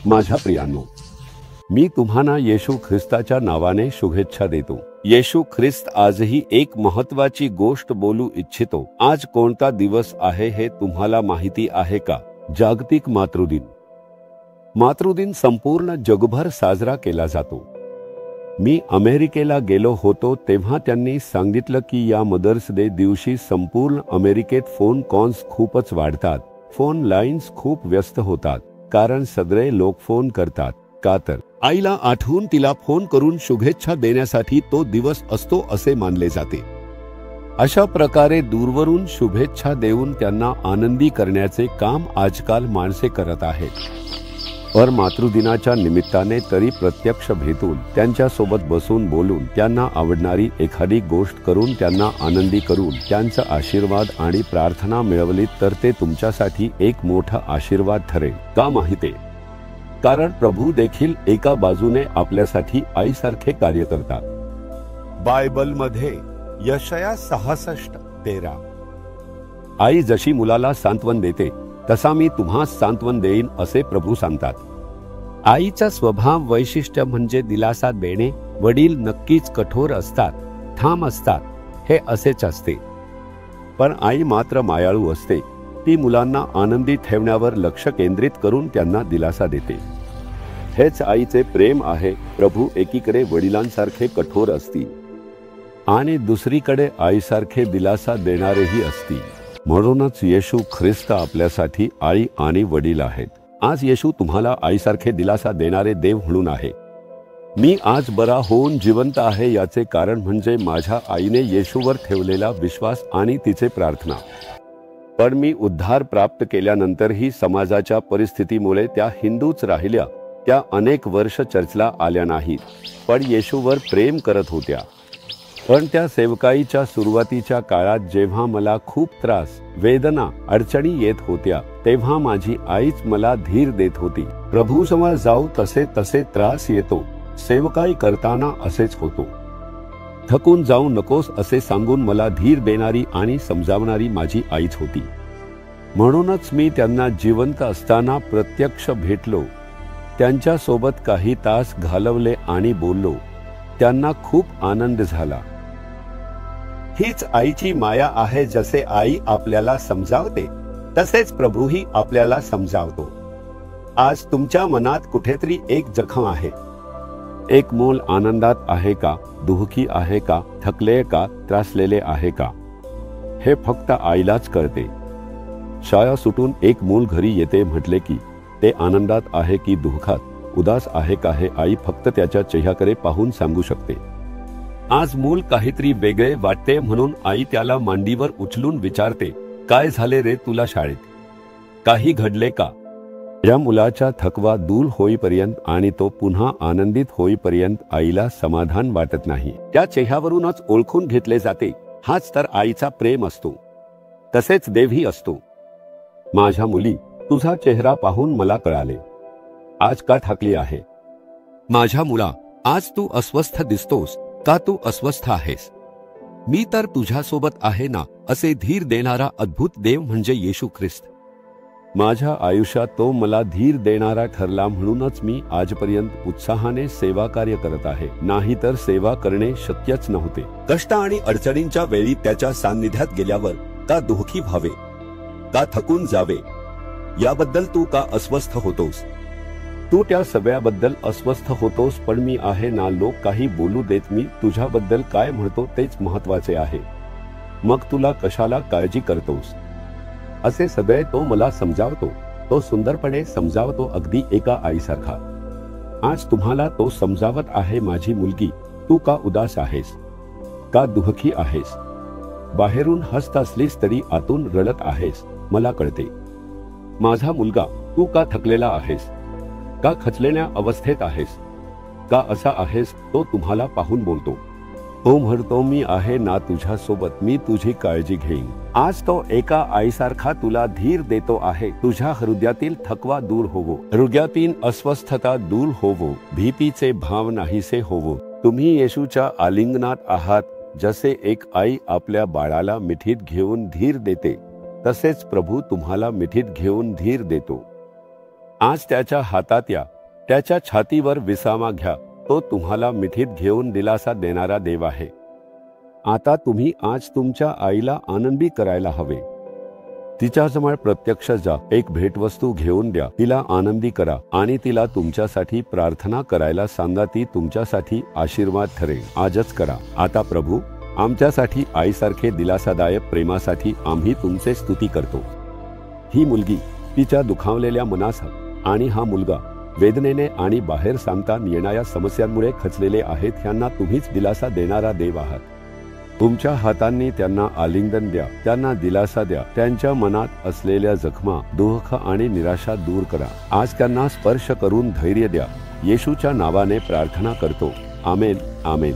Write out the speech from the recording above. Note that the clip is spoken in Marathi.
माझ्या प्रियांनो, मी तुम्हाला येशू ख्रिस्ताच्या नावाने शुभेच्छा देतो। येशू ख्रिस्त आजही एक महत्त्वाची गोष्ट बोलू इच्छितो। आज कोणता दिवस आहे हे तुम्हाला माहिती आहे का? जागतिक मातृदिन। मातृदिन संपूर्ण जगभर साजरा केला जातो। मी अमेरिकेला गेलो होतो तेव्हा त्यांनी सांगितलं की या मदर्स डे दिवशी संपूर्ण अमेरिकेत फोन कॉल्स खूपच वाढतात। फोन लाईन्स खूप व्यस्त होतात कारण सगळे लोक फोन करतात। का तर आईला आठवून तिला फोन करून शुभेच्छा देण्यासाठी तो दिवस असतो असे मानले जाते। अशा प्रकारे दूरवरून शुभेच्छा देऊन त्यांना आनंदी करण्याचे काम आजकाल माणसे करत आहेत। और मातृदिनाच्या निमित्ताने तरी प्रत्यक्ष भेटून त्यांच्या सोबत बसून बोलून त्यांना आवडणारी एखादी गोष्ट करून त्यांना आनंदी करून त्यांचा आशीर्वाद आणि प्रार्थना मिळवली तर ते तुमच्यासाठी एक मोठा आशीर्वाद ठरेल। का माहिती? कारण प्रभू देखील एका बाजूने आपल्यासाठी आईसारखे कार्य करतात। बायबल मध्ये यशाया 66:13 आई जशी मुलाला सांत्वन देते तसा मी तुम्हा सांत्वन देईन असे प्रभू सांगतात। आईचा स्वभाव वैशिष्ट्य म्हणजे दिलासा देणे। वडील नक्कीच कठोर असतात, ठाम असतात, हे असेच असते। पण आई मात्र मायाळू असते। ती मुलांना आनंदी ठेवण्यावर लक्ष केंद्रित करून त्यांना दिलासा देते। हेच आईचे प्रेम आहे। प्रभू एकीकडे वडिलांसारखे कठोर असतील आणि दुसरीकडे आईसारखे दिलासा देणारेही असतील। म्हणूनच येशू ख्रिस्त आपल्यासाठी आई आणि वडील आहेत। आज येशू तुम्हाला आईसारखे दिलासा देणारे देव म्हणून आहे। मी आज बरा होऊन जिवंत आहे याचे कारण म्हणजे माझ्या आईने येशूवर ठेवलेला विश्वास आणि तिचे प्रार्थना। पण मी उद्धार प्राप्त केल्यानंतरही समाजाच्या परिस्थितीमुळे त्या हिंदूच राहिल्या। त्या अनेक वर्ष चर्चला आल्या नाहीत, पण येशूवर प्रेम करत होत्या। पण त्या सेवकाईच्या सुरुवातीच्या काळात जेव्हा मला खूप त्रास, वेदना, अडचणी येत होत्या तेव्हा माझी आईच मला धीर देत होती। प्रभूजवळ जाऊ तसे तसे त्रास येतो। सेवकाई करताना असेच होतो। थकून जाऊ नकोस असे सांगून मला धीर देणारी आणि समजावणारी माझी आईच होती। म्हणूनच मी त्यांना जिवंत असताना प्रत्यक्ष भेटलो, त्यांच्या सोबत काही तास घालवले आणि बोललो। त्यांना खूप आनंद झाला। हीच आईची माया आहे। जसे आई आपल्याला समजावते तसेच प्रभूही आपल्याला समजावतो। आज तुमच्या मनात कुठेतरी एक जखम आहे। एक मूल आनंदात आहे का, दुःखी आहे का, थकले का, त्रासलेले आहे का, हे फक्त आईलाच कळते। शाळा सुटून एक मूल घरी येते म्हटले की ते आनंदात आहे की दुःखात, उदास आहे का हे आई फक्त त्याच्या चेहऱ्याकडे पाहून सांगू शकते। आज मूल काहीतरी वेगळे वाटते म्हणून आई त्याला मांडीवर उचलून विचारते, काय झाले रे तुला शाळेत? काही घडले का? या मुलाचा थकवा दूर होईपर्यंत आणि तो पुन्हा आनंदित होईपर्यंत आईला समाधान वाटत नाही। त्या चेहऱ्यावरूनच ओळखून घेतले जाते, हाच तर आईचा प्रेम असतो। तसेच देवही असतो। माझ्या मुली, तुझा चेहरा पाहून मला कळाले आज का थकली आहे। माझ्या मुला, आज तू अस्वस्थ दिसतोस का? तू अस्वस्थ आहेस? मी तर तुझ्यासोबत आहे ना, असे धीर देणारा अद्भुत देव म्हणजे येशू ख्रिस्त। माझ्या आयुष्यात तो मला धीर देणारा ठरला म्हणूनच मी आजपर्यंत उत्साहाने सेवा कार्य करत आहे। नाहीतर सेवा करणे शक्यच नव्हते। कष्ट आणि अडचणींच्या वेळी त्याच्या सान्निध्यात गेल्यावर का दुःखी व्हावे, का थकून जावे, याबद्दल तू का अस्वस्थ होतोस? तू त्या सगळ्याबद्दल अस्वस्थ होतोस, पण मी आहे ना। लोक काही बोलू देत, मी तुझ्याबद्दल काय म्हणतो तेच महत्वाचे आहे। मग तुला कशाला काळजी करतोस? असे सगळे तो मला समजावतो। तो सुंदरपणे समजावतो, अगदी एका आईसारखा। आज तुम्हाला तो समजावत आहे, माझी मुलगी, तू का उदास आहेस, का दुःखी आहेस? बाहेरून हसत असलीस तरी आतून रडत आहेस, मला कळते। माझा मुलगा, तू का थकलेला आहेस, का खचलेल्या अवस्थेत आहेस, का असा आहेस? तो तुम्हाला पाहून बोलतो। तो म्हणतो, मी आहे ना तुझ्यासोबत, मी तुझी काळजी घेईन। आज तो एका आईसारखा तुला धीर देतो आहे। तुझ्या हृदयातील थकवा दूर होवो, हृदयातील अस्वस्थता दूर होवो, भीतीचे भाव नाहीसे होवो। तुम्ही येशूच्या आलिंगनात आहात, जसे एक आई आपल्या बाळाला मिठीत घेऊन धीर देते, तसेच प्रभू तुम्हाला मिठीत घेऊन धीर देतो. आज त्याच्या हातात या, त्याच्या छातीवर विसामा घ्या. तो तुम्हाला मिठीत घेऊन दिलासा देणारा देव आहे. आता तुम्ही आज तुमच्या आईला आनंदी करायला हवे. तिच्याजवळ प्रत्यक्ष जा, एक भेटवस्तू घेऊन द्या, तिला आनंदी करा आणि तिला तुमच्यासाठी प्रार्थना करायला सांगा. ती तुमच्यासाठी आशीर्वाद ठरेल. आजच करा. आता प्रभू, आमच्यासाठी आईसारखे दिलासादायक प्रेमासाठी आम्ही तुमचे स्तुती करतो. ही मुलगी तिच्या दुखावलेल्या मनासह आणि हा मुलगा वेदनेने आणि बाहेर सांगता येणाऱ्या समस्यांमुळे खचलेले आहेत. ह्यांना तुम्हीच दिलासा देणारा देव आहात. तुमच्या हातांनी त्यांना आलिंगन द्या, त्यांना दिलासा द्या. त्यांच्या मनात असलेल्या जखमा, दुःख आणि निराशा दूर करा. आज त्यांना स्पर्श करून धैर्य द्या. येशूच्या नावाने प्रार्थना करतो. आमेन, आमेन.